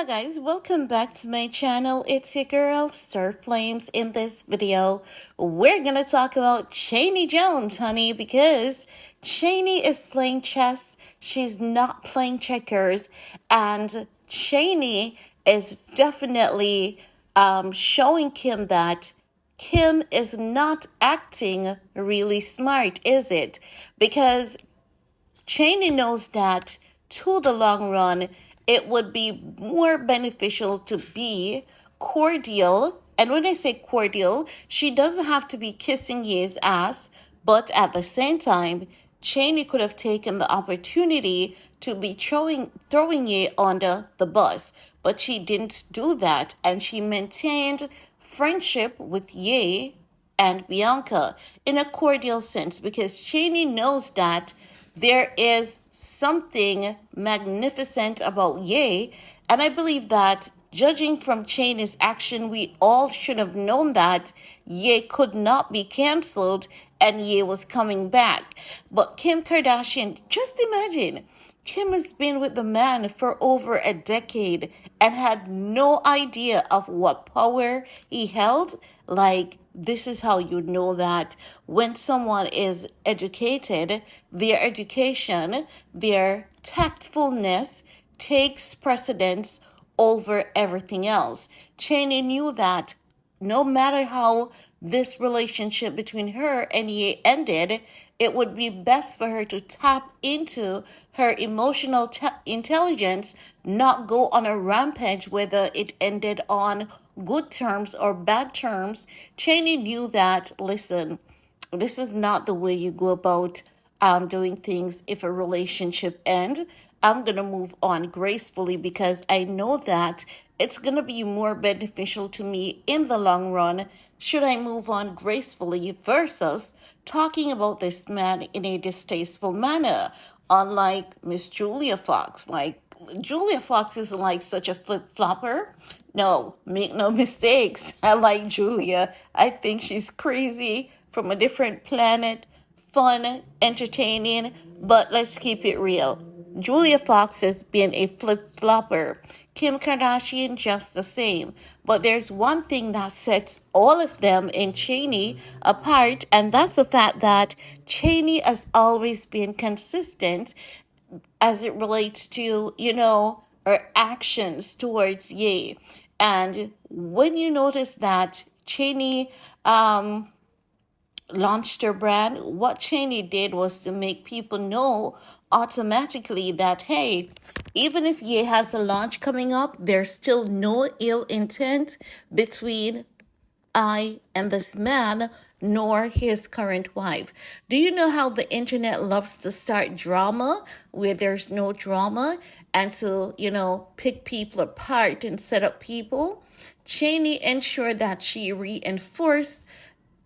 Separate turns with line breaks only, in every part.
Hello guys, welcome back to my channel. It's your girl, Star Flames. In this video, we're gonna talk about Chaney Jones, honey, because Chaney is playing chess. She's not playing checkers, and Chaney is definitely showing Kim that Kim is not acting really smart, is it? Because Chaney knows that to the long run, it would be more beneficial to be cordial. And when I say cordial, she doesn't have to be kissing Ye's ass, but at the same time, Chaney could have taken the opportunity to be throwing Ye under the bus. But she didn't do that, and she maintained friendship with Ye and Bianca in a cordial sense because Chaney knows that there is something magnificent about Ye, and I believe that judging from Chaney's action, we all should have known that Ye could not be canceled and Ye was coming back. But Kim Kardashian, just imagine, Kim has been with the man for over a decade and had no idea of what power he held. Like, this is how you know that when someone is educated, their education, their tactfulness takes precedence over everything else. Chaney knew that no matter how this relationship between her and Ye ended, it would be best for her to tap into her emotional intelligence, not go on a rampage, whether it ended on good terms or bad terms. Chaney knew that, listen, this is not the way you go about doing things. If a relationship ends, I'm going to move on gracefully because I know that it's going to be more beneficial to me in the long run should I move on gracefully versus talking about this man in a distasteful manner. Unlike Miss Julia Fox, like Julia Fox isn't like such a flip-flopper. No, make no mistakes. I like Julia. I think she's crazy from a different planet, fun, entertaining, but let's keep it real. Julia Fox has been a flip-flopper. Kim Kardashian just the same. But there's one thing that sets all of them in Chaney apart, and that's the fact that Chaney has always been consistent as it relates to, her actions towards Ye. And when you notice that Chaney launched her brand, what Chaney did was to make people know automatically that, hey, even if Ye has a launch coming up, there's still no ill intent between I and this man, nor his current wife. Do you know how the internet loves to start drama where there's no drama and to, pick people apart and set up people? Chaney ensured that she reinforced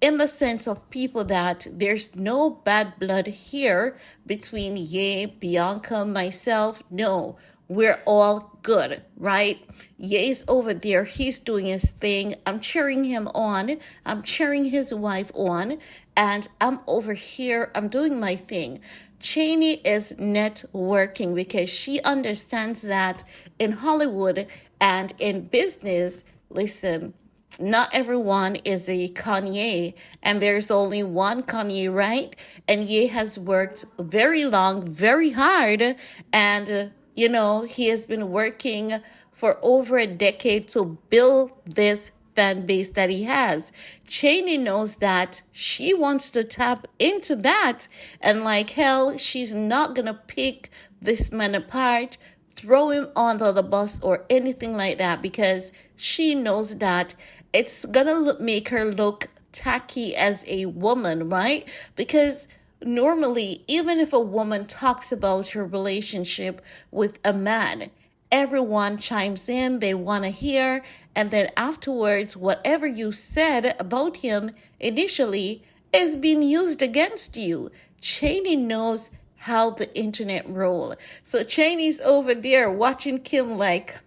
in the sense of people that there's no bad blood here between Ye, Bianca, myself. No, we're all good, right? Ye's over there. He's doing his thing. I'm cheering him on. I'm cheering his wife on. And I'm over here. I'm doing my thing. Chaney is networking because she understands that in Hollywood and in business, listen, not everyone is a Kanye, and there's only one Kanye, right? And Ye has worked very long, very hard, and he has been working for over a decade to build this fan base that he has. Chaney knows that she wants to tap into that, and like hell, she's not gonna pick this man apart, throw him under the bus or anything like that, because she knows that it's gonna make her look tacky as a woman, right? Because normally, even if a woman talks about her relationship with a man, everyone chimes in, they want to hear, and then afterwards, whatever you said about him initially is being used against you. Chaney knows how the internet roll. So Chaney's over there watching Kim like,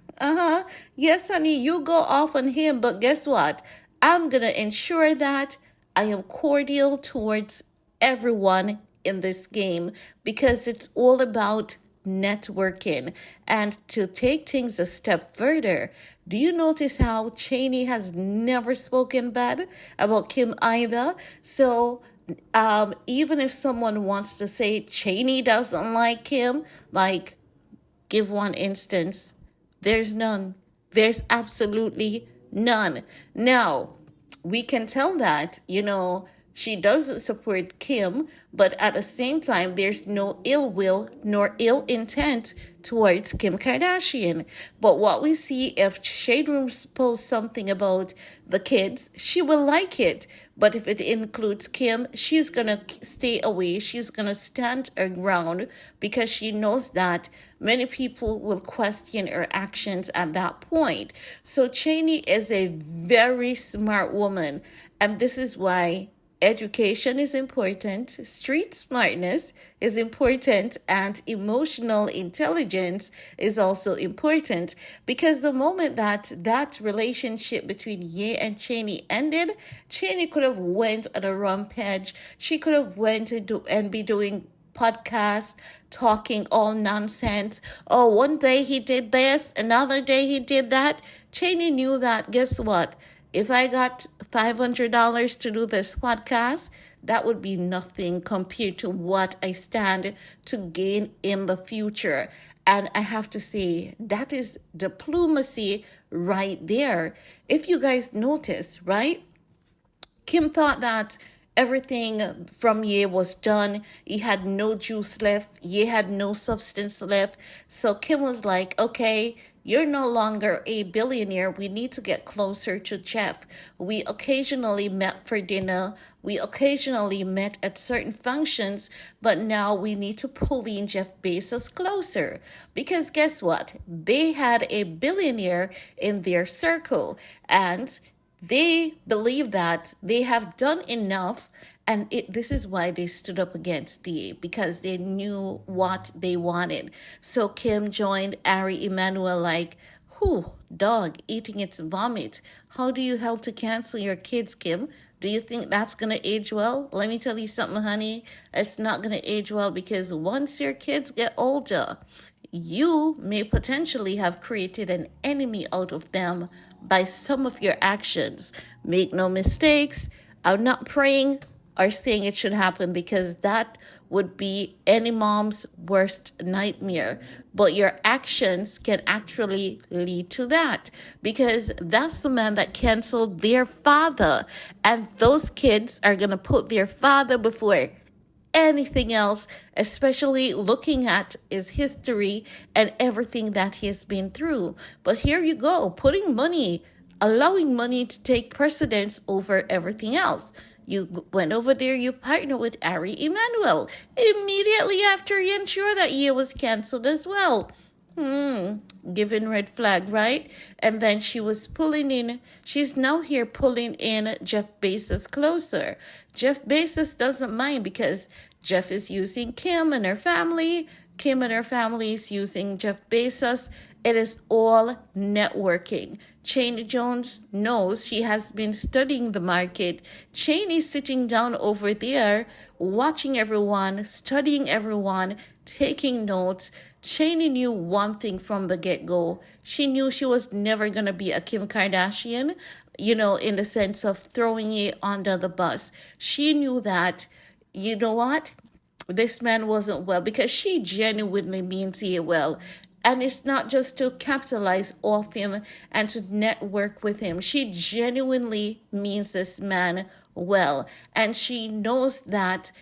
yes, honey, you go off on him, but guess what? I'm going to ensure that I am cordial towards everyone in this game because it's all about networking. And to take things a step further, do you notice how Cheney has never spoken bad about Kim either? So even if someone wants to say Cheney doesn't like Kim, like, give one instance. There's none. There's absolutely none. Now, we can tell that, she doesn't support Kim, but at the same time, there's no ill will nor ill intent towards Kim Kardashian. But what we see, if Shade Room posts something about the kids, she will like it. But if it includes Kim, she's going to stay away. She's going to stand her ground because she knows that many people will question her actions at that point. So Chaney is a very smart woman. And this is why education is important, street smartness is important, and emotional intelligence is also important. Because the moment that relationship between Ye and Chaney ended, Chaney could have went on a rampage. She could have went and be doing podcast talking all nonsense. Oh, one day he did this, another day he did that. Chaney knew that, guess what? If I got $500 to do this podcast, that would be nothing compared to what I stand to gain in the future. And I have to say, that is diplomacy right there. If you guys notice, right? Kim thought that everything from Ye was done. He had no juice left. Ye had no substance left. So Kim was like, okay, you're no longer a billionaire. We need to get closer to Jeff. We occasionally met for dinner. We occasionally met at certain functions, but now we need to pull in Jeff Bezos closer. Because guess what? They had a billionaire in their circle, and they believe that they have done enough, and this is why they stood up against DA, because they knew what they wanted. So Kim joined Ari Emanuel like, whew, dog eating its vomit. How do you help to cancel your kids, Kim? Do you think that's going to age well? Let me tell you something, honey. It's not going to age well, because once your kids get older, you may potentially have created an enemy out of them by some of your actions. Make no mistakes. I'm not praying or saying it should happen, because that would be any mom's worst nightmare. But your actions can actually lead to that, because that's the man that canceled their father. And those kids are going to put their father before anything else, especially looking at his history and everything that he's been through. But here you go, allowing money to take precedence over everything else. You went over there, you partnered with Ari Emanuel immediately after you ensured that year was canceled as well. Given red flag, right? And then she's now here pulling in Jeff Bezos closer. Jeff Bezos doesn't mind, because Jeff is using Kim and her family. Kim and her family is using Jeff Bezos. It is all networking. Chaney Jones knows, she has been studying the market. Chaney's sitting down over there, watching everyone, studying everyone, taking notes. Chaney knew one thing from the get-go. She knew she was never going to be a Kim Kardashian, in the sense of throwing it under the bus. She knew that, you know what? This man wasn't well, because she genuinely means it well. And it's not just to capitalize off him and to network with him. She genuinely means this man well. And she knows that,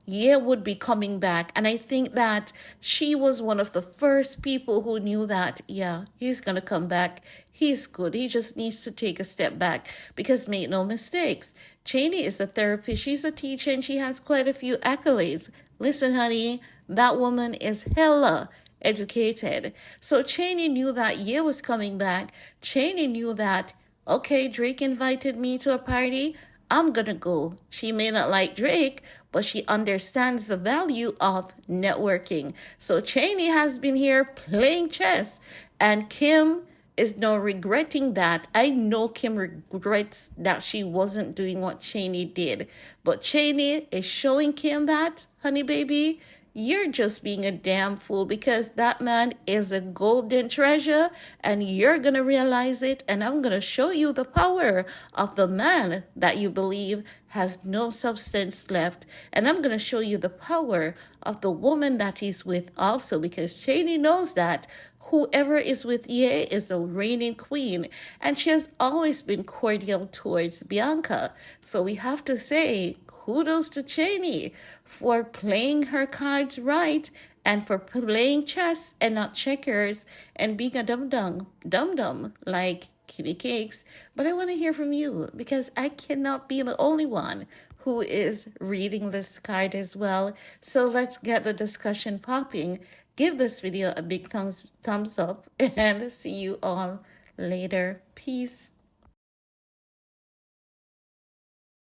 Ye would be coming back. And I think that she was one of the first people who knew that, yeah, he's going to come back. He's good. He just needs to take a step back, because make no mistakes, Chaney is a therapist. She's a teacher, and she has quite a few accolades. Listen, honey, that woman is hella educated. So Chaney knew that Ye was coming back. Chaney knew that, okay, Drake invited me to a party, I'm gonna go. She may not like Drake, but she understands the value of networking. So Chaney has been here playing chess, and Kim is now regretting that. I know Kim regrets that she wasn't doing what Chaney did, but Chaney is showing Kim that, honey baby, you're just being a damn fool because that man is a golden treasure and you're going to realize it. And I'm going to show you the power of the man that you believe has no substance left. And I'm going to show you the power of the woman that he's with also, because Chaney knows that whoever is with Ye is the reigning queen, and she has always been cordial towards Bianca. So we have to say kudos to Chaney for playing her cards right and for playing chess and not checkers and being a dum-dum like Kiwi Cakes. But I want to hear from you because I cannot be the only one who is reading this card as well. So let's get the discussion popping. Give this video a big thumbs up and see you all later. Peace.